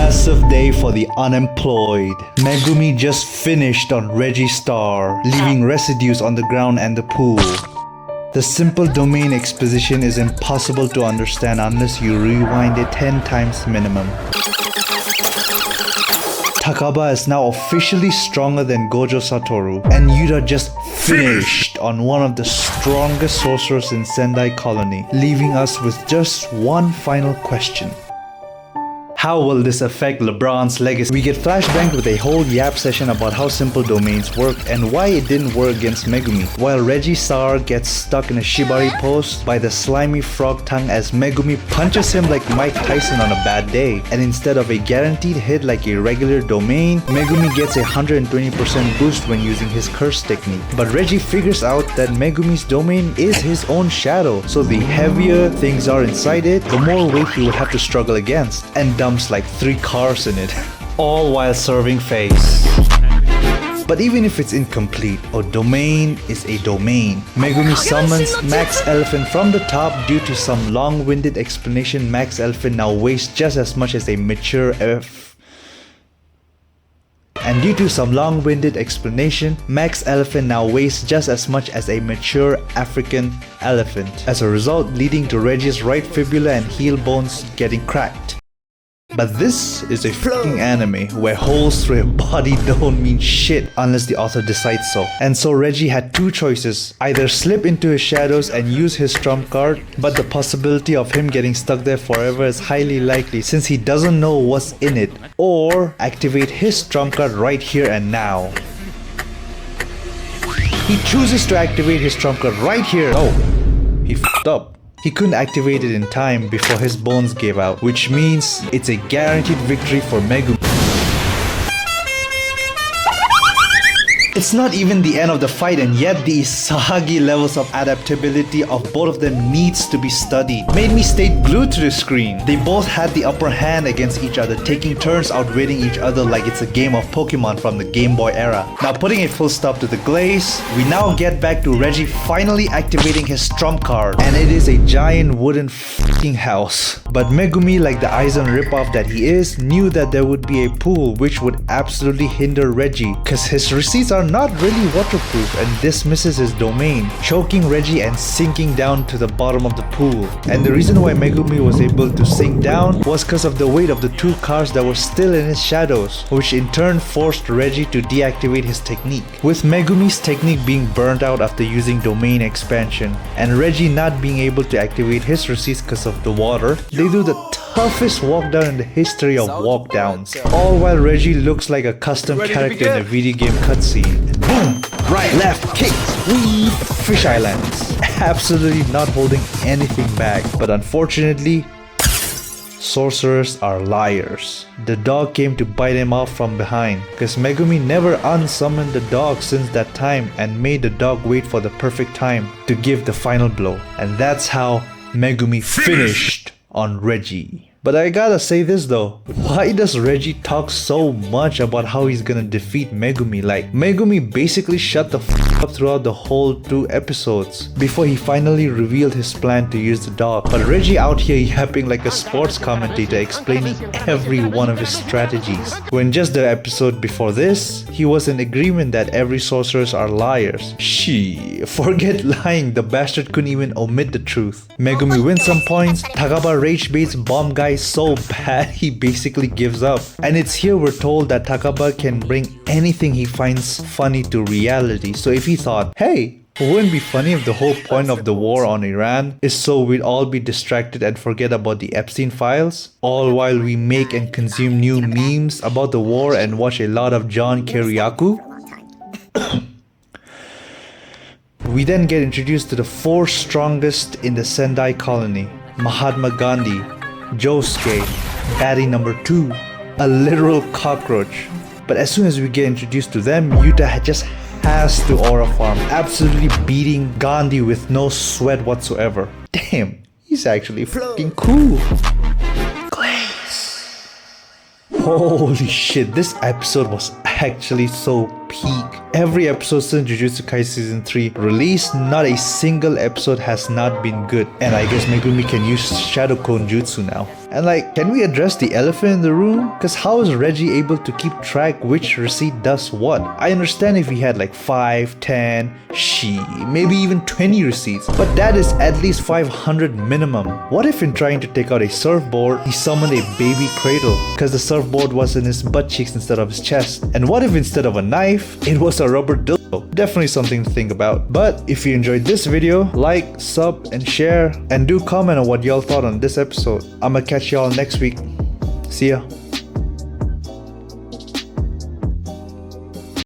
massive day for the unemployed. Megumi just finished on Reggie's star, leaving residues on the ground and the pool. The simple domain exposition is impossible to understand unless you rewind it 10 times minimum. Takaba is now officially stronger than Gojo Satoru, and Yuta just finished on one of the strongest sorcerers in Sendai Colony, leaving us with just one final question. How will this affect LeBron's legacy? We get flashbanged with a whole yap session about how simple domains work and why it didn't work against Megumi, while Reggie Sar gets stuck in a shibari post by the slimy frog tongue as Megumi punches him like Mike Tyson on a bad day, and instead of a guaranteed hit like a regular domain, Megumi gets a 120% boost when using his curse technique. But Reggie figures out that Megumi's domain is his own shadow, so the heavier things are inside it, the more weight he would have to struggle against, and dumps like 3 cars in it, all while serving face. But even if it's incomplete, a domain is a domain. Megumi summons Max Elephant from the top. Due to some long-winded explanation, Max Elephant now weighs just as much as a mature African elephant. As a result, leading to Reggie's right fibula and heel bones getting cracked. But this is a fucking anime where holes through a body don't mean shit unless the author decides so. And so Reggie had 2 choices: either slip into his shadows and use his trump card, but the possibility of him getting stuck there forever is highly likely since he doesn't know what's in it, or activate his trump card right here and now. He chooses to activate his trump card right here. Oh, he fucked up. He couldn't activate it in time before his bones gave out, which means it's a guaranteed victory for Megumi. It's not even the end of the fight, and yet the Isagi levels of adaptability of both of them needs to be studied. Made me stay glued to the screen. They both had the upper hand against each other, taking turns outwitting each other like it's a game of Pokemon from the Game Boy era. Now putting a full stop to the glaze, we now get back to Reggie finally activating his trump card, and it is a giant wooden fucking house. But Megumi, like the Aizen ripoff that he is, knew that there would be a pool which would absolutely hinder Reggie, cause his receipts are not really waterproof, and dismisses his domain, choking Reggie and sinking down to the bottom of the pool. And the reason why Megumi was able to sink down was because of the weight of the 2 cars that were still in his shadows, which in turn forced Reggie to deactivate his technique. With Megumi's technique being burnt out after using domain expansion, and Reggie not being able to activate his receipts because of the water, they do the toughest walkdown in the history of walkdowns, all while Reggie looks like a custom character in a video game cutscene. And boom! Right, left, kicks, weave, fisheye lands. Absolutely not holding anything back. But unfortunately, sorcerers are liars. The dog came to bite him off from behind, because Megumi never unsummoned the dog since that time and made the dog wait for the perfect time to give the final blow. And that's how Megumi finished on Reggie. But I gotta say this though, why does Reggie talk so much about how he's gonna defeat Megumi? Like, Megumi basically shut the f up throughout the whole 2 episodes before he finally revealed his plan to use the dog. But Reggie out here yapping like a sports commentator, explaining every one of his strategies. When just the episode before this, he was in agreement that every sorcerers are liars. Forget lying, the bastard couldn't even omit the truth. Megumi wins some points, Takaba rage baits bomb guy so bad he basically gives up. And it's here we're told that Takaba can bring anything he finds funny to reality. So if he thought, hey, wouldn't it be funny if the whole point of the war on Iran is so we'd all be distracted and forget about the Epstein files? All while we make and consume new memes about the war and watch a lot of John Kiriakou? We then get introduced to the 4 strongest in the Sendai Colony: Mahatma Gandhi, Josuke, baddie number 2, a literal cockroach. But as soon as we get introduced to them, Yuta just has to aura farm, absolutely beating Gandhi with no sweat whatsoever. Damn, he's actually fucking cool. Holy shit, this episode was actually so peak. Every episode since Jujutsu Kaisen Season 3 released, not a single episode has not been good. And I guess Megumi can use Shadow Clone Jutsu now. And like, can we address the elephant in the room? Cause how is Reggie able to keep track which receipt does what? I understand if he had like 5, 10, maybe even 20 receipts, but that is at least 500 minimum. What if in trying to take out a surfboard, he summoned a baby cradle because the surfboard was in his butt cheeks instead of his chest? And what if instead of a knife, it was a rubber dildo? Definitely something to think about. But if you enjoyed this video, like, sub, and share, and do comment on what y'all thought on this episode. I'ma catch y'all next week. See ya.